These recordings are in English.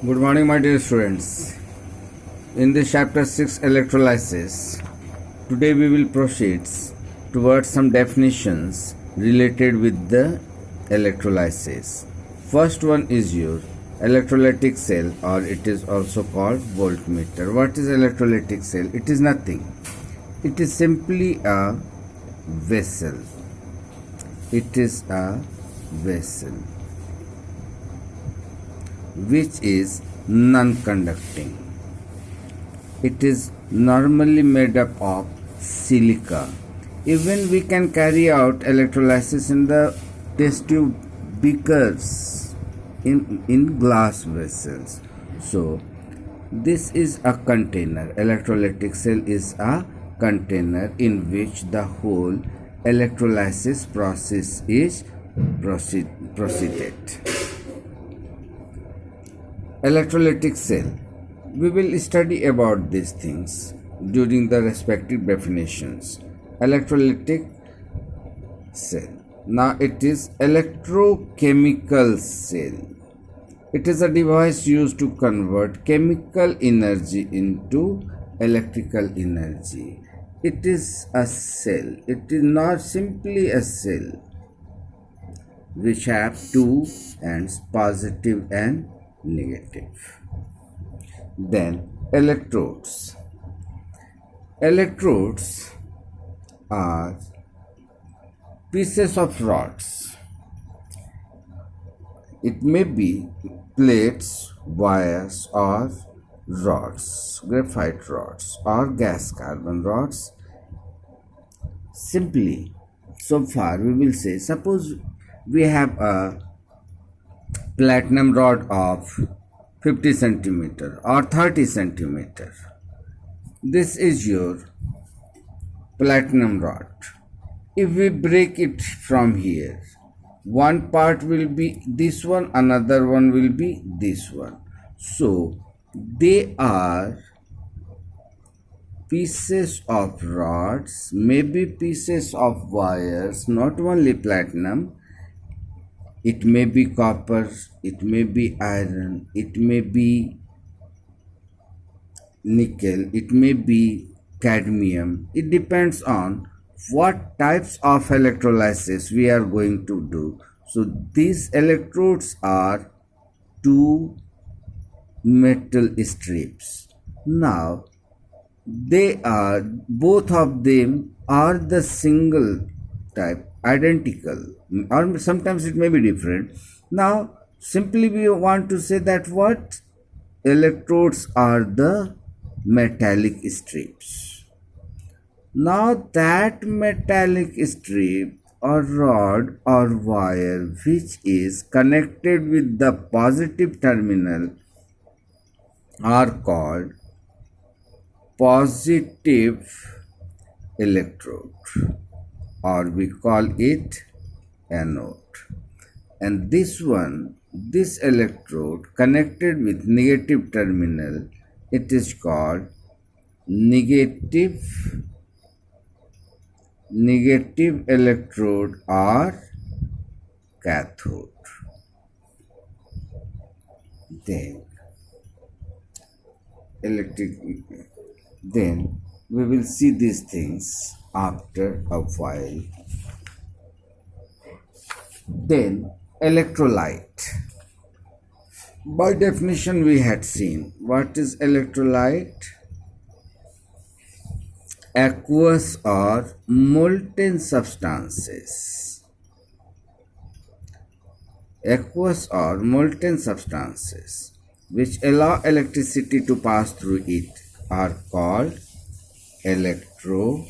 Good morning, my dear students. In this chapter 6, electrolysis, today we will proceed towards some definitions related with the electrolysis. First one is your electrolytic cell, or it is also called voltmeter. What is electrolytic cell? It is nothing. It is simply a vessel. It is a vessel which is non-conducting. It is normally made up of silica. Even we can carry out electrolysis in the test tube beakers in glass vessels. So this is a container. Electrolytic cell is a container in which the whole electrolysis process is proceeded. Electrolytic cell. We will study about these things during the respective definitions. Electrolytic cell. Now it is electrochemical cell. It is a device used to convert chemical energy into electrical energy. It is a cell. It is not simply a cell which have two ends, positive and negative. Then electrodes. Electrodes are pieces of rods. It may be plates, wires, or rods, graphite rods, or gas carbon rods. Simply, so far we will say, suppose we have a platinum rod of 50 centimeter or 30 centimeter. This is your platinum rod. If we break it from here, one part will be this one, another one will be this one. So they are pieces of rods, maybe pieces of wires, not only platinum. It may be copper, it may be iron, it may be nickel, it may be cadmium. It depends on what types of electrolysis we are going to do. So these electrodes are two metal strips. Now they are, both of them are the single type, identical, or sometimes it may be different. Now simply we want to say that what electrodes are the metallic strips. Now that metallic strip or rod or wire which is connected with the positive terminal are called positive electrode, or we call it anode. And this one, this electrode connected with negative terminal, it is called negative electrode or cathode. Then then we will see these things after a while. Then electrolyte. By definition we had seen what is electrolyte. Aqueous or molten substances. Aqueous or molten substances which allow electricity to pass through it are called electrolytes.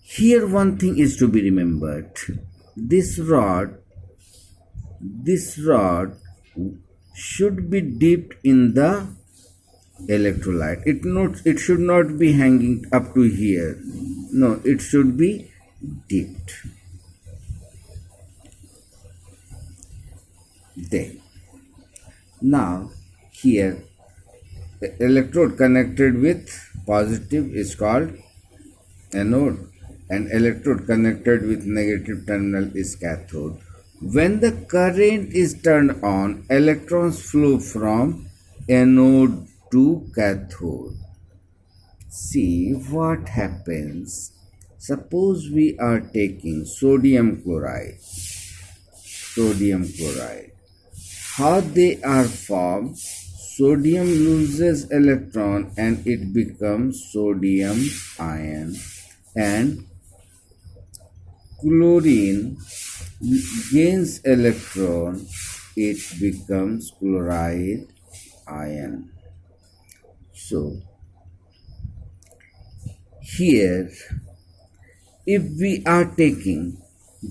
Here one thing is to be remembered. This rod should be dipped in the electrolyte. It should not be hanging up to here. No, it should be dipped. Then now here the electrode connected with positive is called anode, and electrode connected with negative terminal is cathode. When the current is turned on, electrons flow from anode to cathode. See what happens. Suppose we are taking sodium chloride. Sodium chloride. How they are formed? Sodium loses electron and it becomes sodium ion, and chlorine gains electron, it becomes chloride ion. So here, if we are taking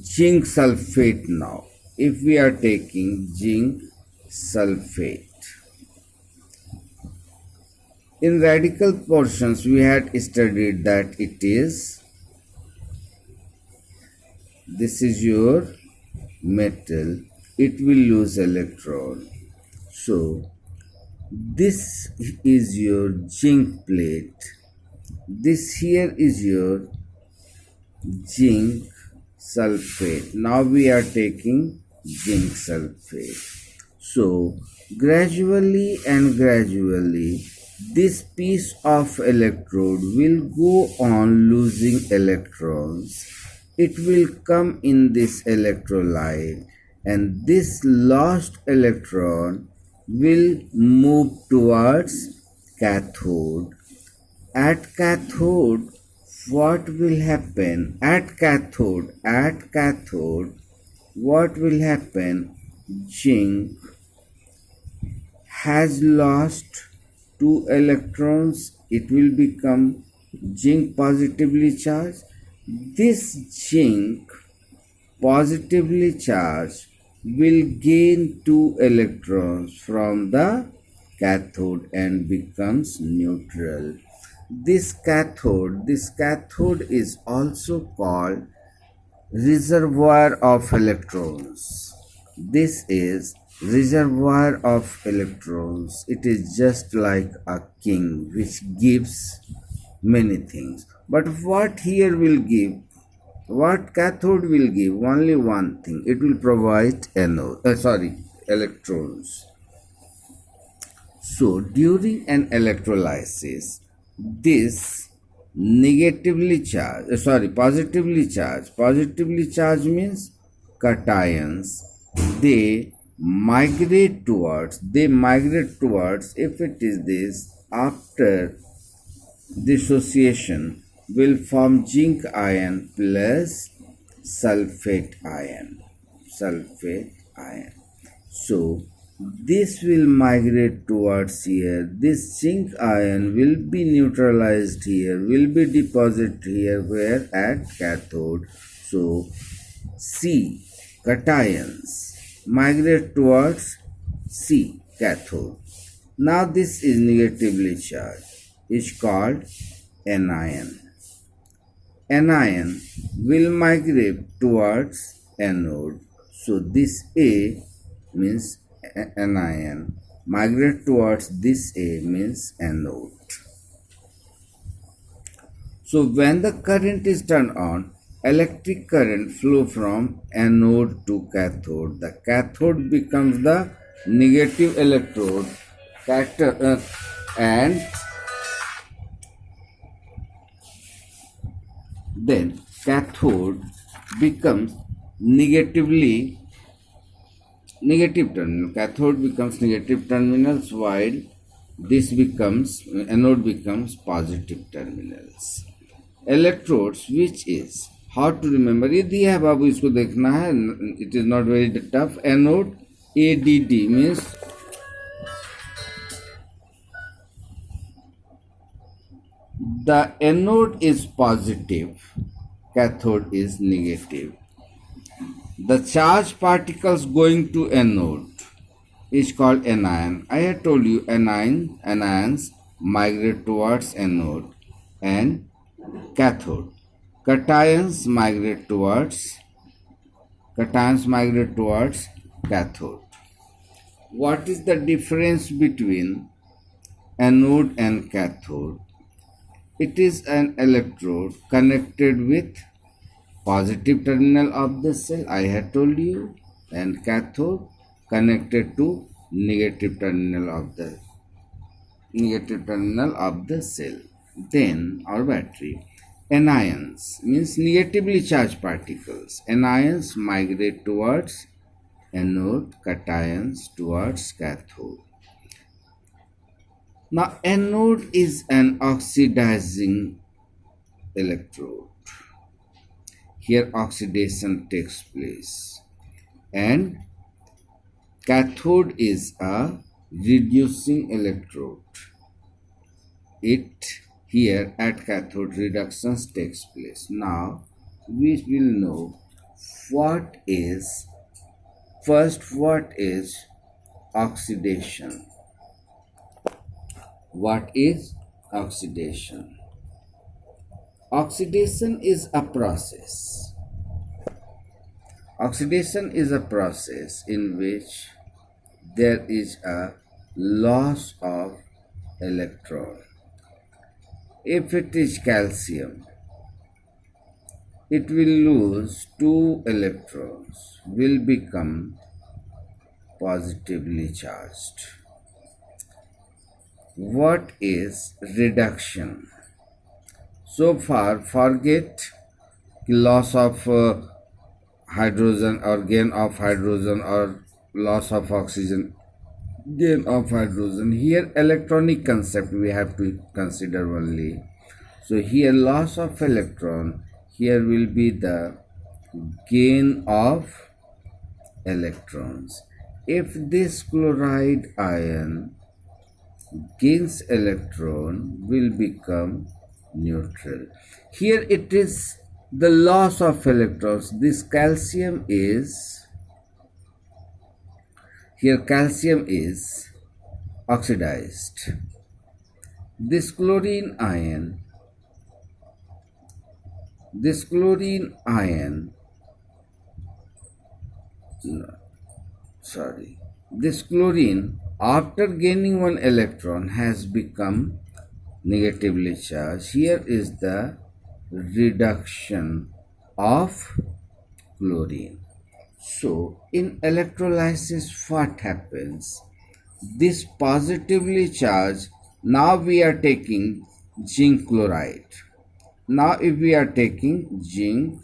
zinc sulfate now, if we are taking zinc sulfate, in radical portions we had studied that this is your metal, it will lose electron. So this is your zinc plate, this here is your zinc sulfate. Now we are taking zinc sulfate. So gradually this piece of electrode will go on losing electrons. It will come in this electrolyte, and this lost electron will move towards cathode. At cathode, what will happen? At cathode, what will happen? Zinc has lost 2 electrons. It will become zinc positively charged. This zinc positively charged will gain 2 electrons from the cathode and becomes neutral. This cathode is also called reservoir of electrons. This is reservoir of electrons. It is just like a king which gives many things. But what here will give? What cathode will give? Only one thing. It will provide electrons. So during an electrolysis, this positively charged means cations, they migrate towards, if it is this, after dissociation will form zinc ion plus sulfate ion. So this will migrate towards here. This zinc ion will be neutralized here, will be deposited here, where at cathode. So C, cations, migrate towards C, cathode. Now this is negatively charged, is called anion. Anion will migrate towards anode. So this A means anion, migrate towards this A means anode. So when the current is turned on, electric current flow from anode to cathode. The cathode becomes the negative electrode, and then cathode becomes negative terminal. Cathode becomes negative terminals, while anode becomes positive terminals. Electrodes, which is how to remember, ये दिया है बाबू, इसको देखना है, it is not very tough. Anode, ADD means the anode is positive, cathode is negative. The charged particles going to anode is called anion. I had told you anions migrate towards anode and cathode. Cations migrate towards cathode. What is the difference between anode and cathode? It is an electrode connected with positive terminal of the cell. I had told you and cathode connected to negative terminal of the cell. Then our battery. Anions means negatively charged particles. Anions migrate towards anode, cations towards cathode. Now, anode is an oxidizing electrode. Here, oxidation takes place, and cathode is a reducing electrode. It here at cathode reductions takes place. Now, we will know what is oxidation. What is oxidation? Oxidation is a process. Oxidation is a process in which there is a loss of electron. If it is calcium, it will lose 2 electrons, will become positively charged. What is reduction? So far, forget loss of hydrogen or gain of hydrogen or loss of oxygen, gain of hydrogen. Here, electronic concept we have to consider only. So here, loss of electron, here will be the gain of electrons. If this chloride ion gains electron, will become neutral. Here it is the loss of electrons. This calcium is, here calcium is oxidized. This chlorine ion, this chlorine after gaining 1 electron has become negatively charged. Here is the reduction of chlorine. So in electrolysis, what happens? This positively charged, now we are taking zinc chloride. Now if we are taking zinc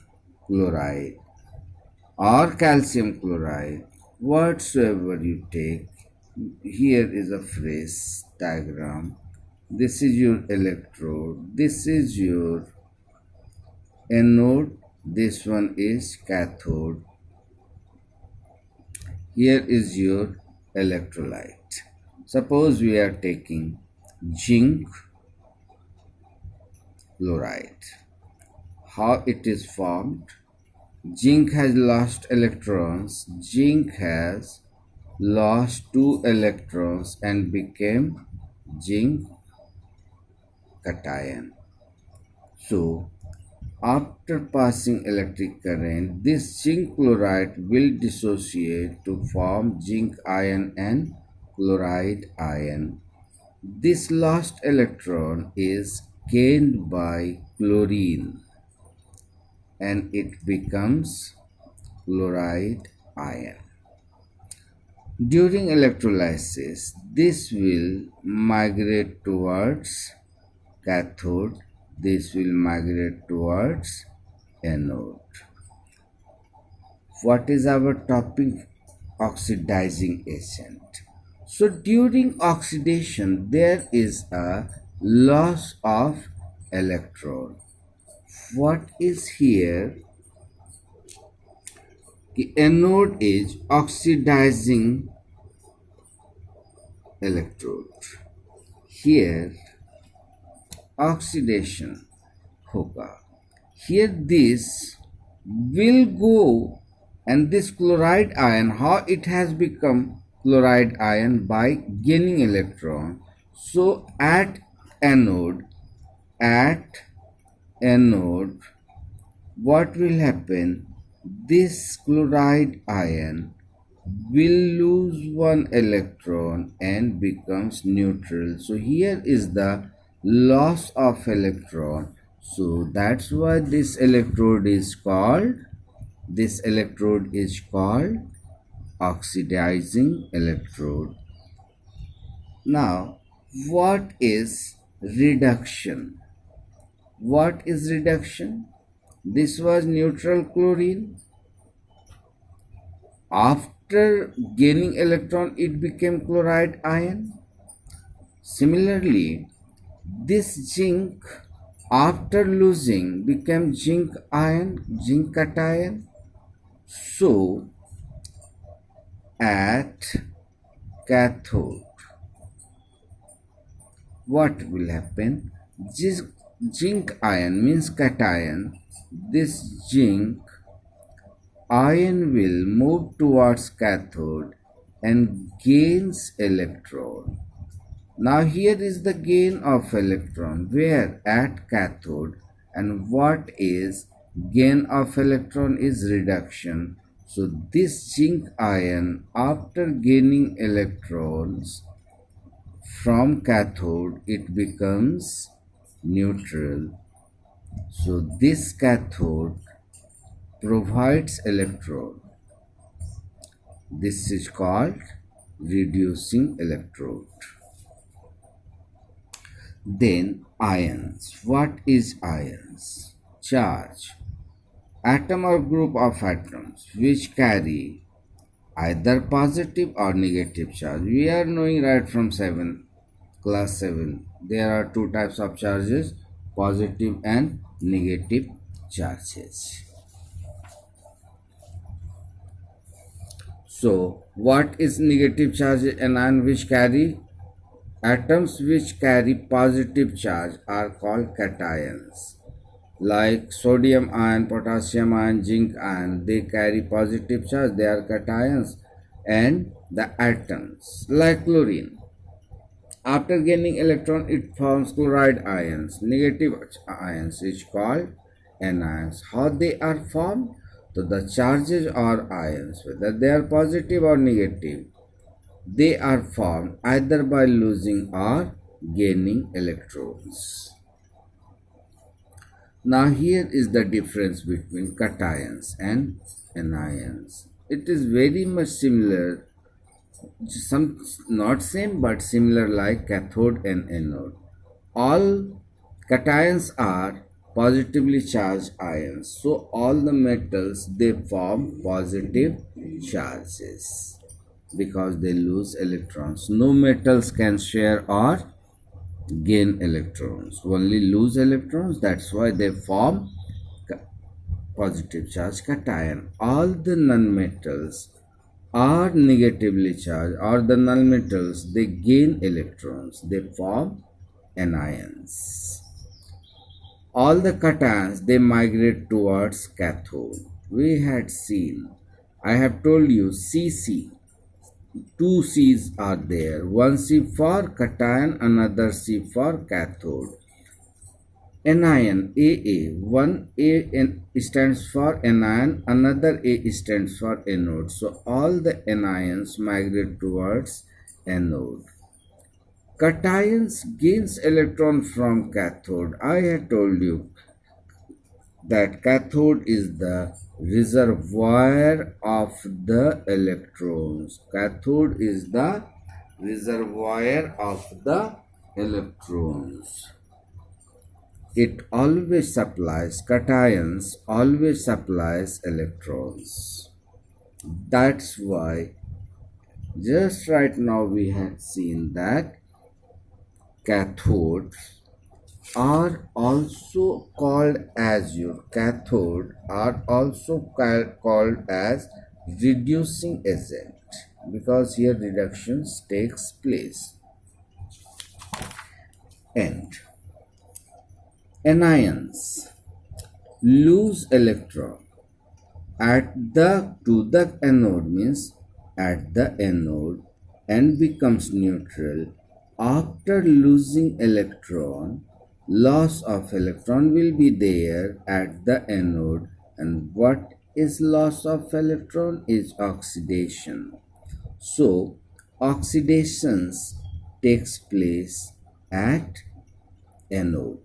chloride or calcium chloride, whatsoever you take, here is a phrase diagram. This is your electrode, this is your anode, this one is cathode. Here is your electrolyte. Suppose we are taking zinc chloride. How it is formed? Zinc has lost electrons. Zinc has lost 2 electrons and became zinc cation. So, after passing electric current, this zinc chloride will dissociate to form zinc ion and chloride ion. This lost electron is gained by chlorine and it becomes chloride ion. During electrolysis, this will migrate towards cathode, this will migrate towards anode. What is our topic? Oxidizing agent. So during oxidation, there is a loss of electron. What is here? The anode is oxidizing electrode. Here oxidation hoga. Here this will go, and this chloride ion, how it has become chloride ion? By gaining electron. So at anode, what will happen? This chloride ion will lose 1 electron and becomes neutral. So here is the loss of electron. So that's why this electrode is called oxidizing electrode. Now, what is reduction? What is reduction? This was neutral chlorine. After gaining electron, it became chloride ion. Similarly, this zinc after losing became zinc ion, zinc cation. So, at cathode, what will happen? This zinc ion means cation. This zinc ion will move towards cathode and gains electron. Now here is the gain of electron where at cathode, and what is gain of electron is reduction. So this zinc ion after gaining electrons from cathode, it becomes neutral. So this cathode provides electron. This is called reducing electrode. Then ions. What is ions? Charge. Atom or group of atoms which carry either positive or negative charge. We are knowing right from class 7. There are two types of charges, positive and negative charges. So, what is negative charge? An ion which carry atoms which carry positive charge are called cations. Like sodium ion, potassium ion, zinc ion, they carry positive charge, they are cations. And the atoms, like chlorine, after gaining electron, it forms chloride ions. Negative ions is called anions. How they are formed? So the charges are ions, whether they are positive or negative. They are formed either by losing or gaining electrons. Now here is the difference between cations and anions. It is very much similar, some not same but similar, like cathode and anode. All cations are positively charged ions, so all the metals they form positive charges because they lose electrons. No metals can share or gain electrons, only lose electrons. That's why they form positive charge cation. All the non-metals are negatively charged, or the non-metals they gain electrons, they form anions. All the cations they migrate towards cathode. We had seen, I have told you, CC, two C's are there, one C for cation, another C for cathode. Anion, AA, one A stands for anion, another A stands for anode. So all the anions migrate towards anode. Cations gains electron from cathode. I had told you that cathode is the reservoir of the electrons. Cathode is the reservoir of the electrons. It always supplies cations, always supplies electrons. That's why just right now we had seen that cathodes are also called as cathode are also called as reducing agent because here reductions takes place. And anions lose electron to the anode, means at the anode, and becomes neutral. After losing electron, loss of electron will be there at the anode, and what is loss of electron is oxidation. So oxidations takes place at anode.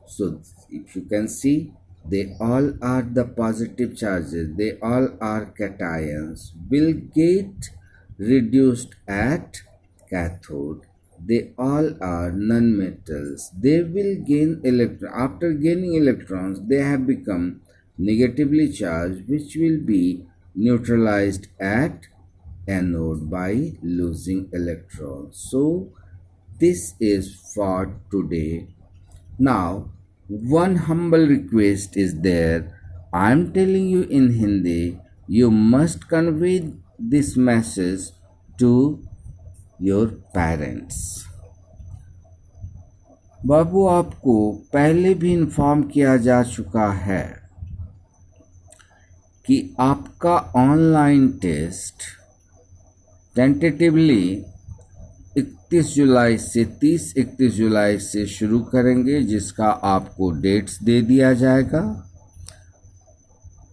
So if you can see, they all are the positive charges, they all are cations, will get reduced at cathode. They all are non-metals. They will gain electron. After gaining electrons, they have become negatively charged, which will be neutralized at anode by losing electrons. So this is for today. Now, one humble request is there. I am telling you in Hindi, you must convey this message to your parents. बाबू, आपको पहले भी inform किया जा चुका है कि आपका online test tentatively 31 जुलाई से 31 जुलाई से शुरू करेंगे, जिसका आपको डेट्स दे दिया जाएगा।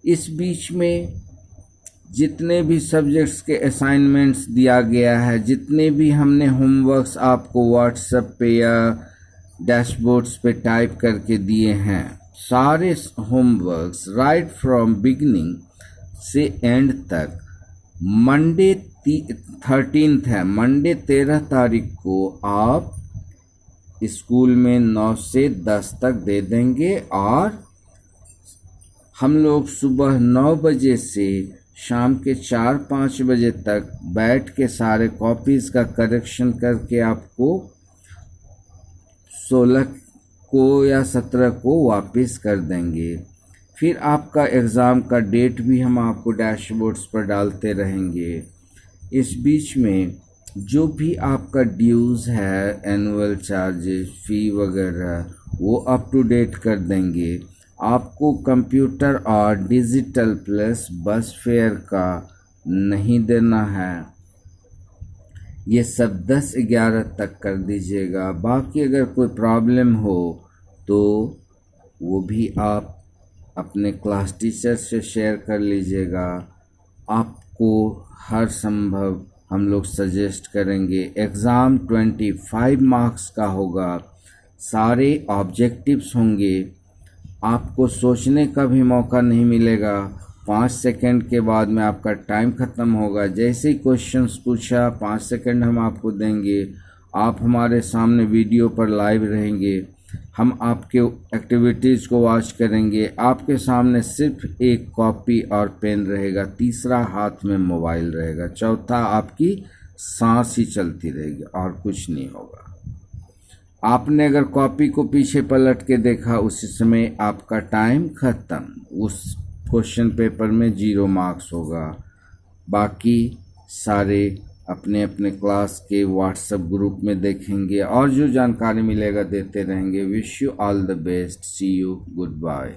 इस बीच में जितने भी सब्जेक्ट्स के असाइनमेंट्स दिया गया है, जितने भी हमने होमवर्क्स आपको व्हाट्सएप पे या डैशबोर्ड्स पे टाइप करके दिए हैं, सारे होमवर्क्स राइट फ्रॉम बिगिनिंग से एंड तक मंडे 13 है, मंडे 13 तारीख को आप स्कूल में 9 से 10 तक दे देंगे और हम लोग सुबह 9 बजे से शाम के 4-5 बजे तक बैठ के सारे कॉपीज़ का करेक्शन करके आपको 16 को या 17 को वापस कर देंगे। फिर आपका एग्ज़ाम का डेट भी हम आपको डैशबोर्ड्स पर डालते रहेंगे। इस बीच में जो भी आपका ड्यूज़ है, एनुअल चार्जेस, फ़ी वगैरह, वो अप टू डेट कर देंगे। आपको कंप्यूटर और डिजिटल प्लस बस फेयर का नहीं देना है, ये सब 10-11 तक कर दीजिएगा। बाकी अगर कोई प्रॉब्लम हो तो वो भी आप अपने क्लास टीचर से शेयर कर लीजिएगा। आपको हर संभव हम लोग सजेस्ट करेंगे। एग्ज़ाम 25 मार्क्स का होगा, सारे ऑब्जेक्टिव्स होंगे, आपको सोचने का भी मौका नहीं मिलेगा। 5 सेकंड के बाद में आपका टाइम ख़त्म होगा। जैसे ही क्वेश्चंस पूछा 5 सेकंड हम आपको देंगे, आप हमारे सामने वीडियो पर लाइव रहेंगे, हम आपके एक्टिविटीज़ को वॉच करेंगे। आपके सामने सिर्फ एक कॉपी और पेन रहेगा, तीसरा हाथ में मोबाइल रहेगा, चौथा आपकी सांस ही चलती रहेगी और कुछ नहीं होगा। आपने अगर कॉपी को पीछे पलट के देखा, उसी समय आपका टाइम ख़त्म, उस क्वेश्चन पेपर में 0 मार्क्स होगा। बाकी सारे अपने अपने क्लास के व्हाट्सएप ग्रुप में देखेंगे और जो जानकारी मिलेगा देते रहेंगे। Wish you all the best, see you, good bye.